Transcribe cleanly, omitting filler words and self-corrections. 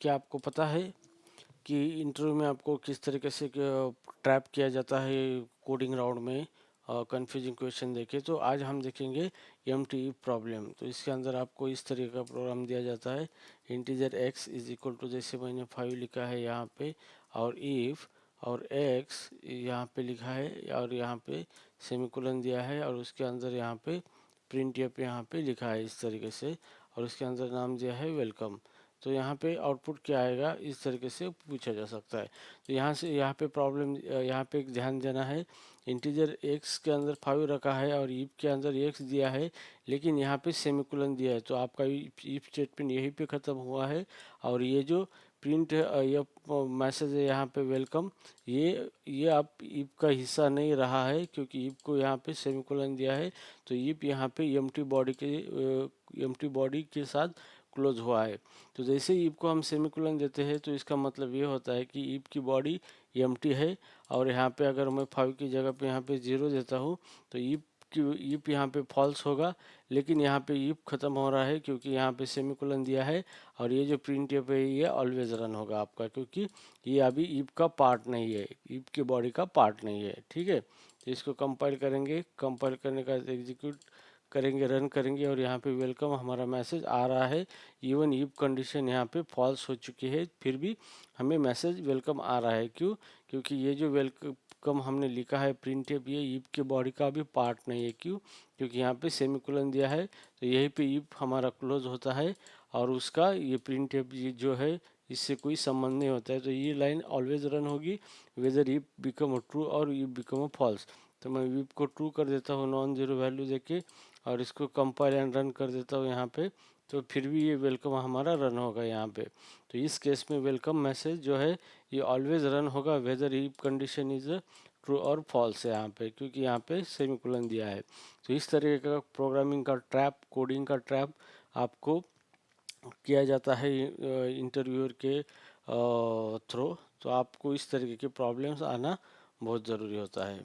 क्या आपको पता है कि इंटरव्यू में आपको किस तरीके से ट्रैप किया जाता है कोडिंग राउंड में कंफ्यूजिंग क्वेश्चन देखे? तो आज हम देखेंगे एमटी प्रॉब्लम। तो इसके अंदर आपको इस तरीके का प्रोग्राम दिया जाता है, integer x is equal to, जैसे मैंने 5 लिखा है यहाँ पे, और इफ और x यहाँ पे लिखा है और यहाँ पे सेमीकोलन दिया है और उसके अंदर यहाँ पे प्रिंट एफ यहाँ पे लिखा है इस तरीके से, और उसके अंदर नाम दिया है वेलकम। तो यहाँ पे आउटपुट क्या आएगा इस तरीके से पूछा जा सकता है। तो यहाँ से यहाँ पे प्रॉब्लम, यहाँ पे एक ध्यान देना है, इंटीजर x के अंदर 5 रखा है और ईफ के अंदर x दिया है, लेकिन यहाँ पे सेमीकोलन दिया है। तो आपका ईफ स्टेटमेंट यहीं पे ख़त्म हुआ है, और ये जो प्रिंट ये मैसेज है यहाँ पे वेलकम, ये आप ईफ का हिस्सा नहीं रहा है, क्योंकि ईफ को यहाँ पे सेमीकोलन दिया है। तो ईफ यहाँ पे एम्प्टी बॉडी के साथ क्लोज हुआ है। तो जैसे ईफ को हम सेमीकोलन देते हैं तो इसका मतलब ये होता है कि ईफ की बॉडी एम्प्टी है, और यहाँ पे अगर मैं 5 की जगह पे यहाँ पे 0 देता हूँ तो ईफ यहाँ पे फॉल्स होगा, लेकिन यहाँ पे ईफ खत्म हो रहा है क्योंकि यहाँ पे सेमीकोलन दिया है, और ये जो प्रिंट एफ है ये ऑलवेज रन होगा आपका, क्योंकि ये अभी ईफ का पार्ट नहीं है, ईफ की बॉडी का पार्ट नहीं है। ठीक है, तो इसको कंपाइल करेंगे, कंपाइल करने का एग्जीक्यूट करेंगे, रन करेंगे, और यहाँ पे वेलकम हमारा मैसेज आ रहा है। इवन ईफ कंडीशन यहाँ पे फॉल्स हो चुकी है, फिर भी हमें मैसेज वेलकम आ रहा है। क्यों? क्योंकि ये जो वेलकम हमने लिखा है प्रिंट एफ, ये ईफ के बॉडी का भी पार्ट नहीं है। क्यों? क्योंकि यहाँ पे सेमीकोलन दिया है, तो यहीं पे ईफ हमारा क्लोज होता है, और उसका ये प्रिंट एफ ये जो है इससे कोई संबंध नहीं होता है। तो ये लाइन ऑलवेज रन होगी whether if become a true और ईफ बिकम अ फॉल्स। तो मैं ईफ को ट्रू कर देता हूँ नॉन जीरो वैल्यू देके, और इसको कंपाइल एंड रन कर देता हूँ यहाँ पे, तो फिर भी ये वेलकम हमारा रन होगा यहाँ पे। तो इस केस में वेलकम मैसेज जो है ये ऑलवेज रन होगा whether if condition is true और फॉल्स है यहाँ पे, क्योंकि यहाँ पे सेमीकोलन दिया है। तो इस तरीके का प्रोग्रामिंग का ट्रैप, कोडिंग का ट्रैप आपको किया जाता है इंटरव्यूअर के थ्रू। तो आपको इस तरीके के प्रॉब्लम्स आना बहुत ज़रूरी होता है।